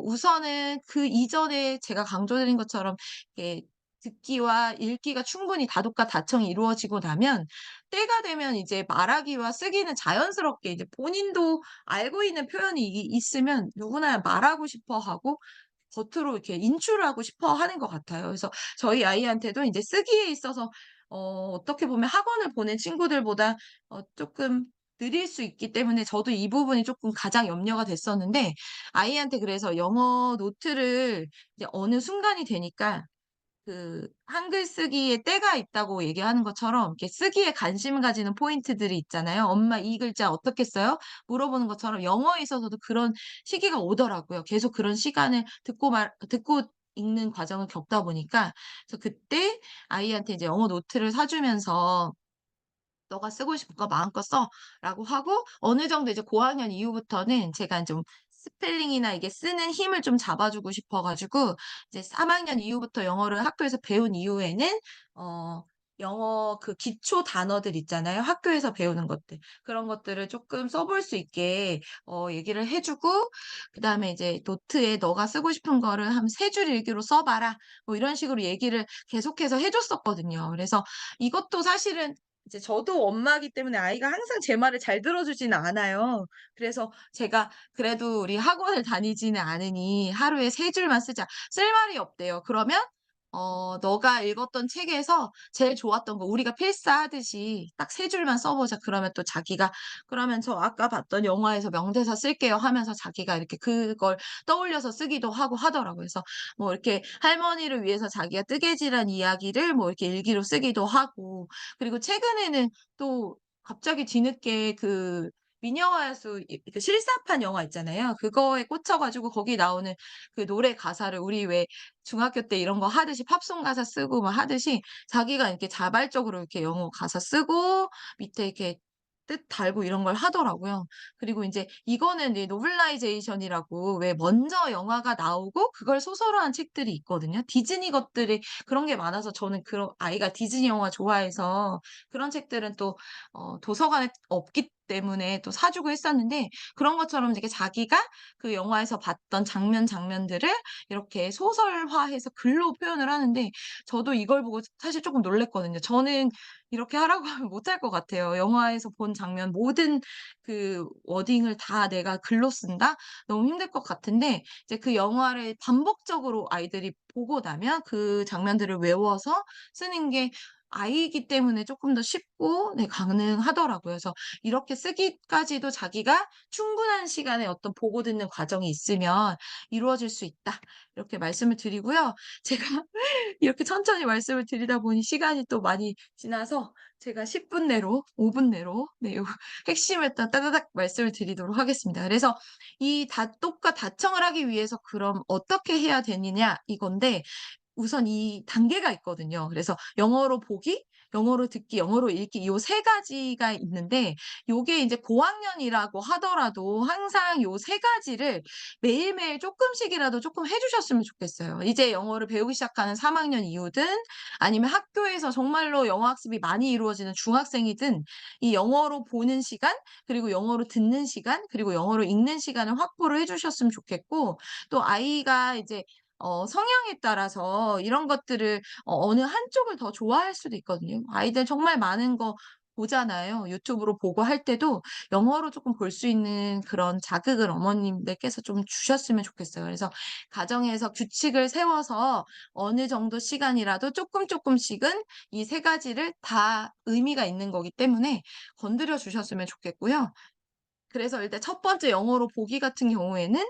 우선은 그 이전에 제가 강조드린 것처럼 이렇게 듣기와 읽기가 충분히 다독과 다청이 이루어지고 나면 때가 되면 이제 말하기와 쓰기는 자연스럽게 이제 본인도 알고 있는 표현이 있으면 누구나 말하고 싶어 하고 겉으로 이렇게 인출을 하고 싶어 하는 것 같아요. 그래서 저희 아이한테도 인제 쓰기에 있어서 어떻게 보면 학원을 보낸 친구들보다 쪼끔 느릴 수 있기 때문에 저도 이 부분이 쪼끔 가장 염려가 됐었는데, 아이한테 그래서 영어 노트를 이제 어느 순간이 되니까 그 한글 쓰기에 때가 있다고 얘기하는 것처럼 이렇게 쓰기에 관심을 가지는 포인트들이 있잖아요. "엄마 이 글자 어떻게 써요?" 물어보는 것처럼 영어에 있어서도 그런 시기가 오더라고요. 계속 그런 시간을 듣고 읽는 과정을 겪다 보니까 그래서 그때 아이한테 이제 영어 노트를 사 주면서 "너가 쓰고 싶은 거 마음껏 써."라고 하고 어느 정도 이제 고학년 이후부터는 제가 좀 스펠링이나 이게 쓰는 힘을 좀 잡아 주고 싶어 가지고 이제 3 학년 이후부터 영어를 학교에서 배운 이후에는 어 영어 그 기초 단어들 있잖아요, 학교에서 배우는 것들. 그런 것들을 쪼끔 써볼 수 있게 얘기를 해 주고 그다음에 이제 노트에 "너가 쓰고 싶은 거를 한 3줄 일기로 써 봐라." 뭐 이런 식으로 얘기를 계속해서 해 줬었거든요. 그래서 이것도 사실은 이제 저도 엄마기 때문에 아이가 항상 제 말을 잘 들어주지는 않아요. 그래서 제가 "그래도 우리 학원을 다니지는 않으니 하루에 3 줄만 쓰자." 쓸 말이 없대요. 그러면 "너가 읽었던 책에서 제일 좋았던 거 우리가 필사하듯이 딱 3 줄만 써 보자." 그러면 또 자기가 "그러면 저 아까 봤던 영화에서 명대사 쓸게요." 하면서 자기가 이렇게 그걸 떠올려서 쓰기도 하고 하더라고요. 그래서 뭐 이렇게 할머니를 위해서 자기가 뜨개질한 이야기를 뭐 이렇게 일기로 쓰기도 하고 그리고 최근에는 또 갑자기 뒤늦게 그 미녀와 야수 그 실사판 영화 있잖아요. 그거에 꽂혀 가지고 거기 나오는 그 노래 가사를 우리 왜 중학교 때 이런 거 하듯이 팝송 가사 쓰고 막 하듯이 자기가 이렇게 자발적으로 이렇게 영어 가사 쓰고 밑에 이렇게 뜻 달고 이런 걸 하더라고요. 그리고 인제 이거는 이제 노벨라이제이션이라고 왜 먼저 영화가 나오고 그걸 소설로 한 책들이 있거든요. 디즈니 것들이 그런 게 많아서 저는 그런 아이가 디즈니 영화 좋아해서 그런 책들은 또 도서관에 없기 때문에 또 사 주고 했었는데 그런 것처럼 이렇게 자기가 그 영화에서 봤던 장면들을 이렇게 소설화해서 글로 표현을 하는데 저도 이걸 보고 사실 쪼끔 놀랐거든요. 저는 이렇게 하라고 하면 못할 것 같아요. 영화에서 본 장면 모든 그 워딩을 다 내가 글로 쓴다? 너무 힘들 것 같은데 이제 그 영화를 반복적으로 아이들이 보고 나면 그 장면들을 외워서 쓰는 게 아이이기 때문에 쪼끔 더 쉽고 네 가능하더라고요. 그래서 이렇게 쓰기까지도 자기가 충분한 시간에 어떤 보고 듣는 과정이 있으면 이루어질 수 있다. 이렇게 말씀을 드리고요. 제가 이렇게 천천히 말씀을 드리다 보니 시간이 또 많이 지나서 제가 10분 내로 5분 내로 네 요 핵심을 딱 따다닥 말씀을 드리도록 하겠습니다. 그래서 이 다똑과 다청을 하기 위해서 그럼 어떻게 해야 되느냐 이건데 우선 이 단계가 있거든요. 그래서 영어로 보기, 영어로 듣기, 영어로 읽기 요 세 가지가 있는데 요게 인제 고학년이라고 하더라도 항상 요 세 가지를 매일매일 쪼끔씩이라도 쪼끔 해 주셨으면 좋겠어요. 이제 영어를 배우기 시작하는 3 학년 이후든 아니면 학교에서 정말로 영어 학습이 많이 이루어지는 중학생이든 이 영어로 보는 시간 그리고 영어로 듣는 시간 그리고 영어로 읽는 시간을 확보를 해 주셨으면 좋겠고 또 아이가 이제 성향에 따라서 이런 것들을 어느 한쪽을 더 좋아할 수도 있거든요. 아이들 정말 많은 거 보잖아요. 유튜브로 보고 할 때도 영어로 쪼끔 볼 수 있는 그런 자극을 어머님들께서 좀 주셨으면 좋겠어요. 그래서 가정에서 규칙을 세워서 어느 정도 시간이라도 쪼끔씩은 이 세 가지를 다 의미가 있는 거기 때문에 건드려 주셨으면 좋겠고요. 그래서 일단 첫 번째 영어로 보기 같은 경우에는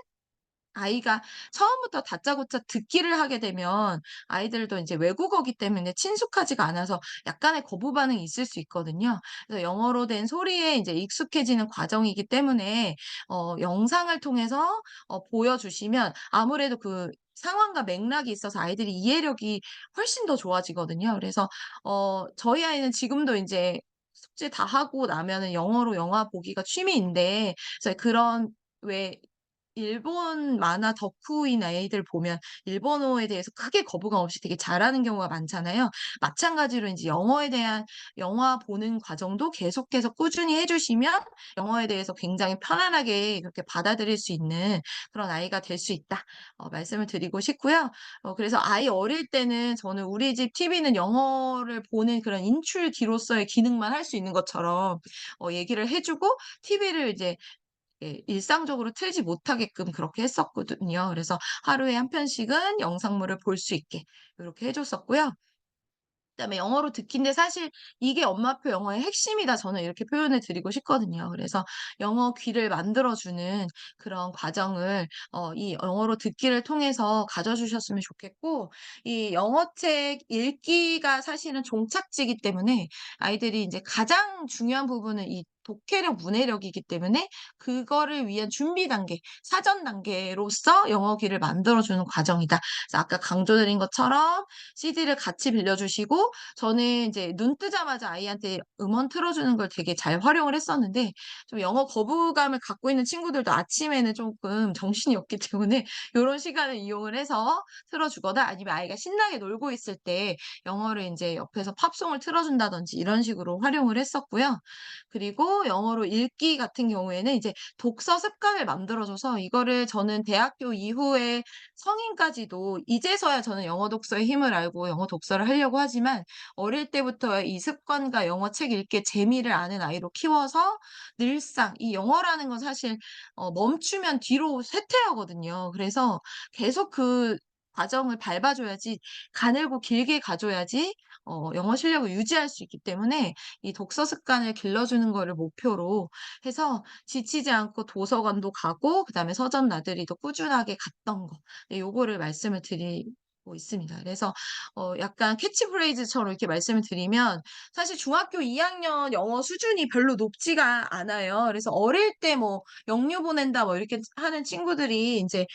아이가 처음부터 다짜고짜 듣기를 하게 되면 아이들도 인제 외국어기 때문에 친숙하지가 않아서 약간의 거부 반응이 있을 수 있거든요. 그래서 영어로 된 소리에 인제 익숙해지는 과정이기 때문에 영상을 통해서 보여주시면 아무래도 그 상황과 맥락이 있어서 아이들이 이해력이 훨씬 더 좋아지거든요. 그래서 저희 아이는 지금도 인제 숙제 다 하고 나면은 영어로 영화 보기가 취미인데 그래서 그런 왜 일본 만화 덕후인 아이들 보면 일본어에 대해서 크게 거부감 없이 되게 잘하는 경우가 많잖아요. 마찬가지로 인제 영어에 대한 영화 보는 과정도 계속해서 꾸준히 해 주시면 영어에 대해서 굉장히 편안하게 그렇게 받아들일 수 있는 그런 아이가 될 수 있다. 말씀을 드리고 싶고요. 그래서 아이 어릴 때는 저는 우리 집 TV는 영어를 보는 그런 인출기로서의 기능만 할 수 있는 것처럼 얘기를 해 주고 TV를 이제 예 일상적으로 틀지 못하게끔 그렇게 했었거든요. 그래서 하루에 한 편씩은 영상물을 볼 수 있게 요렇게 해 줬었고요. 그다음에 영어로 듣기인데 사실 "이게 엄마표 영어의 핵심이다." 저는 이렇게 표현을 드리고 싶거든요. 그래서 영어 귀를 만들어 주는 그런 과정을 이 영어로 듣기를 통해서 가져 주셨으면 좋겠고 이 영어책 읽기가 사실은 종착지이기 때문에 아이들이 인제 가장 중요한 부분은 이 독해력, 문해력이기 때문에 그거를 위한 준비 단계, 사전 단계로서 영어기를 만들어주는 과정이다. 그래서 아까 강조드린 것처럼 CD를 같이 빌려주시고 저는 이제 눈 뜨자마자 아이한테 음원 틀어주는 걸 되게 잘 활용을 했었는데 좀 영어 거부감을 갖고 있는 친구들도 아침에는 조금 정신이 없기 때문에 요런 시간을 이용을 해서 틀어주거나 아니면 아이가 신나게 놀고 있을 때 영어를 인제 옆에서 팝송을 틀어준다든지 이런 식으로 활용을 했었고요. 그리고 영어로 읽기 같은 경우에는 이제 독서 습관을 만들어 줘서 이거를 저는 대학교 이후에 성인까지도 이제서야 저는 영어 독서의 힘을 알고 영어 독서를 하려고 하지만 어릴 때부터 이 습관과 영어 책 읽기의 재미를 아는 아이로 키워서 늘상 이 영어라는 건 사실 멈추면 뒤로 쇠퇴하거든요. 그래서 계속 그 과정을 밟아 줘야지 가늘고 길게 가 줘야지 영어 실력을 유지할 수 있기 때문에 이 독서 습관을 길러주는 거를 목표로 해서 지치지 않고 도서관도 가고 그다음에 서점 나들이도 꾸준하게 갔던 거. 네 요거를 말씀을 드리고 있습니다. 그래서 약간 캐치프레이즈처럼 이렇게 말씀을 드리면 사실 중학교 2 학년 영어 수준이 별로 높지가 않아요. 그래서 어릴 때 뭐 "영유 보낸다." 뭐 이렇게 하는 친구들이 인제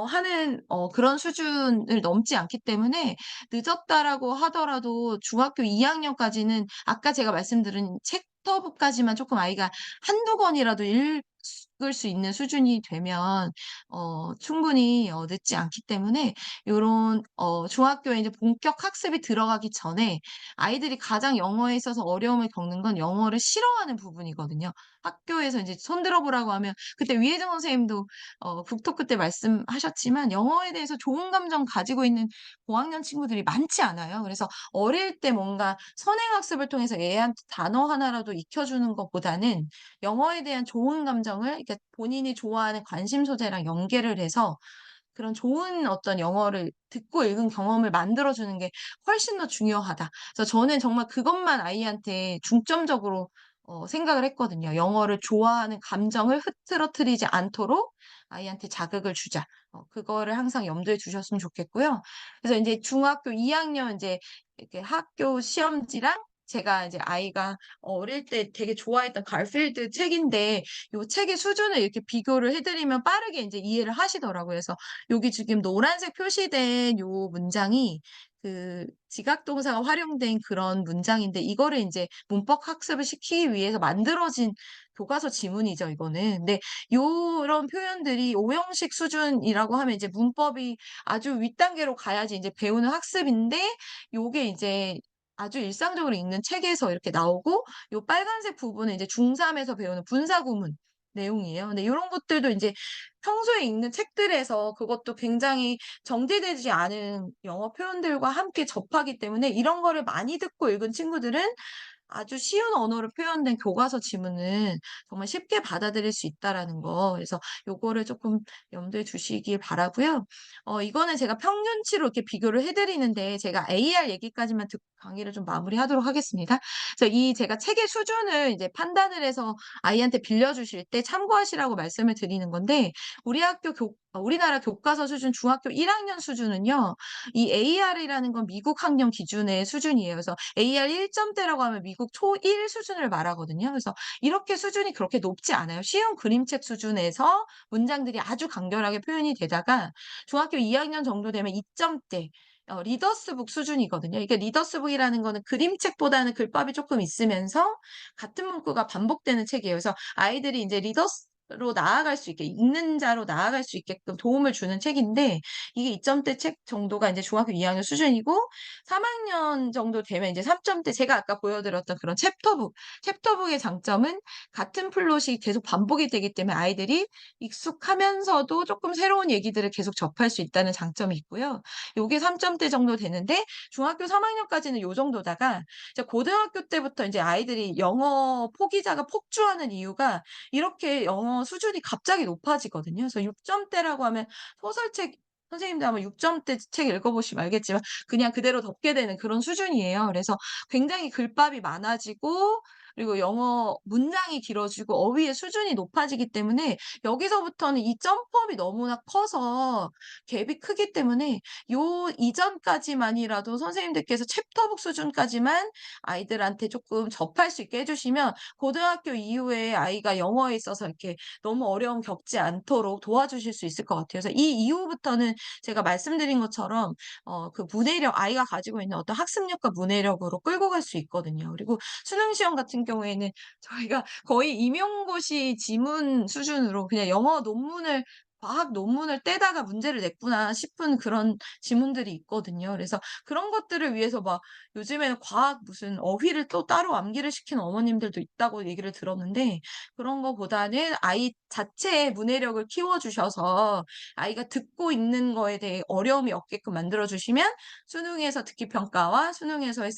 하는 그런 수준을 넘지 않기 때문에 늦었다라고 하더라도 중학교 2 학년까지는 아까 제가 말씀드린 챕터북까지만 쪼끔 아이가 한두 권이라도 읽을 수 있는 수준이 되면 충분히 늦지 않기 때문에 요런 중학교에 이제 본격 학습이 들어가기 전에 아이들이 가장 영어에 있어서 어려움을 겪는 건 영어를 싫어하는 부분이거든요. 학교에서 인제 손 들어 보라고 하면 그때 위혜정 선생님도 국토크 때 말씀하셨지만 영어에 대해서 좋은 감정 가지고 있는 고학년 친구들이 많지 않아요. 그래서 어릴 때 뭔가 선행학습을 통해서 애한테 단어 하나라도 익혀주는 것보다는 영어에 대한 좋은 감정을 그러니까 본인이 좋아하는 관심 소재랑 연계를 해서 그런 좋은 어떤 영어를 듣고 읽은 경험을 만들어 주는 게 훨씬 더 중요하다. 그래서 저는 정말 그것만 아이한테 중점적으로 생각을 했거든요. '영어를 좋아하는 감정을 흐트러뜨리지 않도록 아이한테 자극을 주자.' 그거를 항상 염두에 두셨으면 좋겠고요. 그래서 인제 중학교 2 학년 인제 이렇게 학교 시험지랑 제가 이제 아이가 어릴 때 되게 좋아했던 가필드 책인데 요 책의 수준을 이렇게 비교를 해 드리면 빠르게 인제 이해를 하시더라고요. 그래서 여기 지금 노란색 표시된 요 문장이 그 지각 동사가 활용된 그런 문장인데 이거를 인제 문법 학습을 시키기 위해서 만들어진 교과서 지문이죠 이거는. 근데 요런 표현들이 오형식 수준이라고 하면 이제 문법이 아주 윗단계로 가야지 인제 배우는 학습인데 요게 이제 아주 일상적으로 읽는 책에서 이렇게 나오고 요 빨간색 부분은 이제 중3 에서 배우는 분사구문 내용이에요. 근데 요런 것들도 인제 평소에 읽는 책들에서 그것도 굉장히 정제되지 않은 영어 표현들과 함께 접하기 때문에 이런 거를 많이 듣고 읽은 친구들은 아주 쉬운 언어로 표현된 교과서 지문은 정말 쉽게 받아들일 수 있다라는 거. 그래서 요거를 쪼끔 염두에 두시길 바라고요. 이거는 제가 평균치로 이렇게 비교를 해 드리는데 제가 AR 얘기까지만 듣고 강의를 좀 마무리하도록 하겠습니다. 그래서 이 제가 책의 수준을 이제 판단을 해서 아이한테 빌려주실 때 참고하시라고 말씀을 드리는 건데 우리나라 교과서 수준 중학교 1 학년 수준은요. 이 AR이라는 건 미국 학령 기준의 수준이에요. 그래서 AR 1 점대라고 하면 미국 초1 수준을 말하거든요. 그래서 이렇게 수준이 그렇게 높지 않아요. 쉬운 그림책 수준에서 문장들이 아주 간결하게 표현이 되다가 중학교 2 학년 정도 되면 2 점대 리더스북 수준이거든요. 이게 리더스북이라는 거는 그림책보다는 글밥이 쪼끔 있으면서 같은 문구가 반복되는 책이에요. 그래서 아이들이 인제 리더스로 나아갈 수 있게 읽는 자로 나아갈 수 있게끔 도움을 주는 책인데 이게 2 점대 책 정도가 인제 중학교 2 학년 수준이고 3 학년 정도 되면 이제 3 점대 제가 아까 보여 드렸던 그런 챕터북의 장점은 같은 플롯이 계속 반복이 되기 때문에 아이들이 익숙하면서도 쪼끔 새로운 얘기들을 계속 접할 수 있다는 장점이 있고요. 요게 3 점대 정도 되는데 중학교 3 학년까지는 요 정도다가 이제 고등학교 때부터 인제 아이들이 영어 포기자가 폭주하는 이유가 이렇게 영어 수준이 갑자기 높아지거든요. 그래서 6 점대라고 하면 소설책 선생님들 아마 6 점대 책 읽어 보시면 알겠지만 그냥 그대로 덮게 되는 그런 수준이에요. 그래서 굉장히 글밥이 많아지고 그리고 영어 문장이 길어지고 어휘의 수준이 높아지기 때문에 여기서부터는 이 점프업이 너무나 커서 갭이 크기 때문에 요 이전까지만이라도 선생님들께서 챕터북 수준까지만 아이들한테 조금 접할 수 있게 해 주시면 고등학교 이후에 아이가 영어에 있어서 이렇게 너무 어려움 겪지 않도록 도와주실 수 있을 것 같아요. 그래서 이 이후부터는 제가 말씀드린 것처럼 그 문해력 아이가 가지고 있는 어떤 학습력과 문해력으로 끌고 갈 수 있거든요. 그리고 수능 시험 같은 경우에는 저희가 거의 임용고시 지문 수준으로 그냥 영어 논문을 과학 논문을 떼다가 문제를 냈구나 싶은 그런 지문들이 있거든요. 그래서 그런 것들을 위해서 막 요즘에는 과학 무슨 어휘를 또 따로 암기를 시키는 어머님들도 있다고 얘기를 들었는데 그런 거보다는 아이 자체의 문해력을 키워 주셔서 아이가 듣고 있는 거에 대해 어려움이 없게끔 만들어 주시면 수능에서 듣기 평가와 수능에서의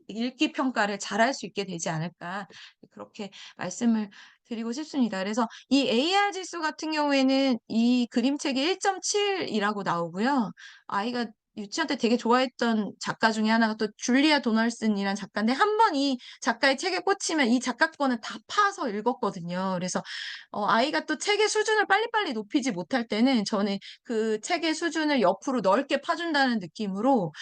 읽기 평가를 잘할 수 있게 되지 않을까 그렇게 말씀을 드리고 싶습니다. 그래서 이 AR 지수 같은 경우에는 이 그림책이 1.7 이라고 나오고요. 아이가 유치원 때 되게 좋아했던 작가 중에 하나가 또 줄리아 도널슨이라는 작가인데 한 번 이 작가의 책에 꽂히면 이 작가 거는 다 파서 읽었거든요. 그래서 아이가 또 책의 수준을 빨리빨리 높이지 못할 때는 저는 그 책의 수준을 옆으로 넓게 파 준다는 느낌으로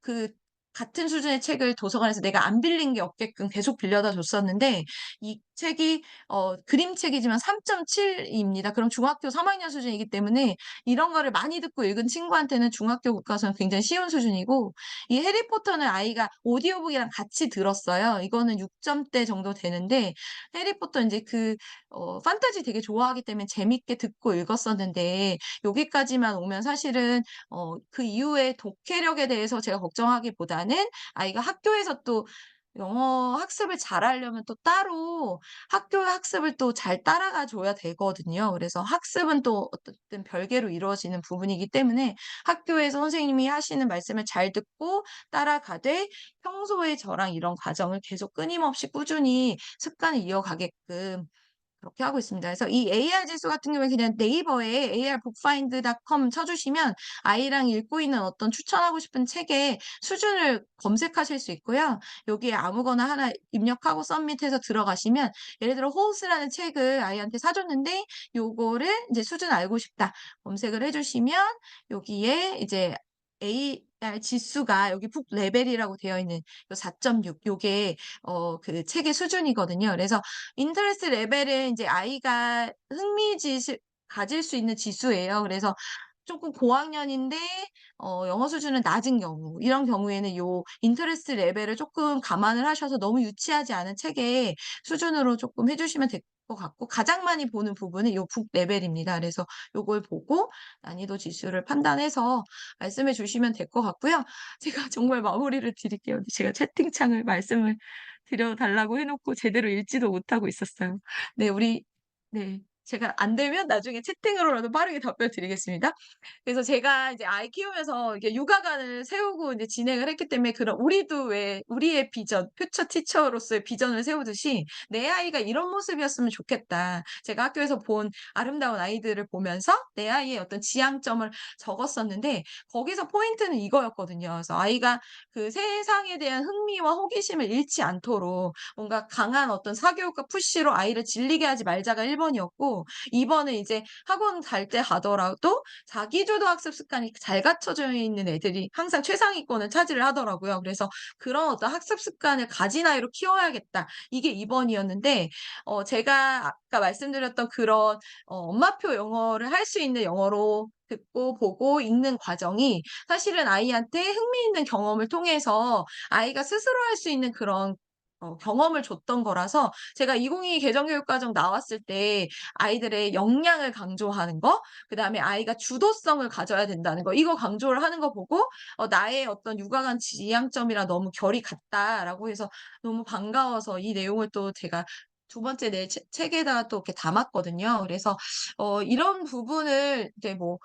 그 같은 수준의 책을 도서관에서 내가 안 빌린 게 없게끔 계속 빌려다 줬었는데 이 책이 그림책이지만 3.7 입니다. 그럼 중학교 3 학년 수준이기 때문에 이런 거를 많이 듣고 읽은 친구한테는 중학교 교과서는 굉장히 쉬운 수준이고 이 해리포터는 아이가 오디오북이랑 같이 들었어요. 이거는 6점대 정도 되는데 해리포터 인제 판타지 되게 좋아하기 때문에 재밌게 듣고 읽었었는데 여기까지만 오면 사실은 그 이후에 독해력에 대해서 제가 걱정하기보다는 아이가 학교에서 또 영어 학습을 잘하려면 또 따로 학교 학습을 또 잘 따라가 줘야 되거든요. 그래서 학습은 또 어쨌든 별개로 이루어지는 부분이기 때문에 학교에서 선생님이 하시는 말씀을 잘 듣고 따라가되 평소에 저랑 이런 과정을 계속 끊임없이 꾸준히 습관을 이어가게끔 그렇게 하고 있습니다. 그래서 이 AR 지수 같은 경우에 그냥 네이버에 arbookfind.com 쳐주시면 아이랑 읽고 있는 어떤 추천하고 싶은 책의 수준을 검색하실 수 있고요. 여기에 아무거나 하나 입력하고 서밋해서 들어가시면 예를 들어 호우스라는 책을 아이한테 사줬는데 요거를 이제 수준 알고 싶다 검색을 해주시면 여기에 이제 AR 지수가 여기 북 레벨이라고 되어 있는 요 4.6 요게 그 책의 수준이거든요. 그래서 인터레스트 레벨은 이제 아이가 흥미지수 가질 수 있는 지수예요. 그래서 쪼끔 고학년인데 영어 수준은 낮은 경우 이런 경우에는 요 인터레스트 레벨을 쪼끔 감안을 하셔서 너무 유치하지 않은 책의 수준으로 쪼끔 해 주시면 될 것 같고 가장 많이 보는 부분은 요 북 레벨입니다. 그래서 요걸 보고 난이도 지수를 판단해서 말씀해 주시면 될 것 같고요. 제가 정말 마무리를 드릴게요. 제가 채팅창을 말씀을 드려 달라고 해 놓고 제대로 읽지도 못하고 있었어요. 네 네. 제가 안 되면 나중에 채팅으로라도 빠르게 답변 드리겠습니다. 그래서 제가 이제 아이 키우면서 이게 육아관을 세우고 이제 진행을 했기 때문에 그런 우리도 왜 우리의 비전, 퓨처 티처로서의 비전을 세우듯이 '내 아이가 이런 모습이었으면 좋겠다.' 제가 학교에서 본 아름다운 아이들을 보면서 내 아이의 어떤 지향점을 적었었는데 거기서 포인트는 이거였거든요. 그래서 아이가 그 세상에 대한 흥미와 호기심을 잃지 않도록 뭔가 강한 어떤 사교육과 푸시로 아이를 질리게 하지 말자가 1 번이었고 2 번은 이제 학원 갈 때 가더라도 자기주도 학습 습관이 잘 갖춰져 있는 애들이 항상 최상위권을 차지를 하더라고요. 그래서 '그런 어떤 학습 습관을 가진 아이로 키워야겠다.' 이게 2 번이었는데 제가 아까 말씀드렸던 그런 엄마표 영어를 할 수 있는 영어로 듣고 보고 읽는 과정이 사실은 아이한테 흥미있는 경험을 통해서 아이가 스스로 할 수 있는 그런 경험을 줬던 거라서 제가 2022 개정교육과정 나왔을 때 아이들의 역량을 강조하는 거 그다음에 아이가 주도성을 가져야 된다는 거 이거 강조를 하는 거 보고 나의 어떤 육아관 지향점이랑 너무 결이 같다라고 해서 너무 반가워서 이 내용을 또 제가 두 번째 내 책에다가 또 이렇게 담았거든요. 그래서 이런 부분을 이제 뭐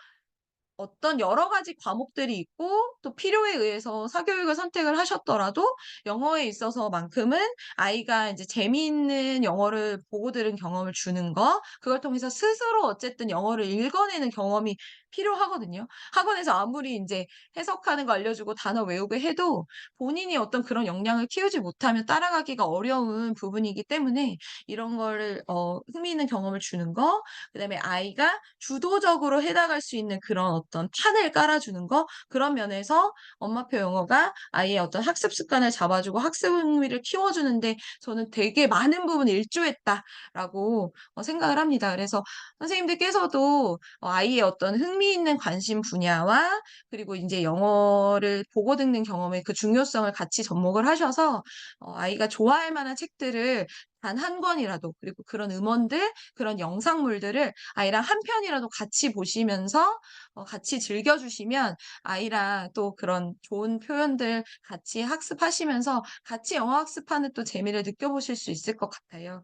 어떤 여러 가지 과목들이 있고 또 필요에 의해서 사교육을 선택을 하셨더라도 영어에 있어서만큼은 아이가 인제 재미있는 영어를 보고 들은 경험을 주는 거 그걸 통해서 스스로 어쨌든 영어를 읽어내는 경험이 필요하거든요. 학원에서 아무리 인제 해석하는 거 알려주고 단어 외우게 해도 본인이 어떤 그런 역량을 키우지 못하면 따라가기가 어려운 부분이기 때문에 이런 거를 흥미 있는 경험을 주는 거, 그다음에 아이가 주도적으로 해 나갈 수 있는 그런 어떤 판을 깔아 주는 거, 그런 면에서 엄마표 영어가 아이의 어떤 학습 습관을 잡아주고 학습 흥미를 키워주는데 저는 되게 많은 부분을 일조했다라고 생각을 합니다. 그래서 선생님들께서도 아이의 어떤 흥미 있는 관심 분야와 그리고 인제 영어를 보고 듣는 경험의 그 중요성을 같이 접목을 하셔서 아이가 좋아할 만한 책들을 단 한 권이라도, 그리고 그런 음원들, 그런 영상물들을 아이랑 한 편이라도 같이 보시면서 같이 즐겨 주시면 아이랑 또 그런 좋은 표현들 같이 학습하시면서 같이 영어 학습하는 또 재미를 느껴보실 수 있을 것 같아요.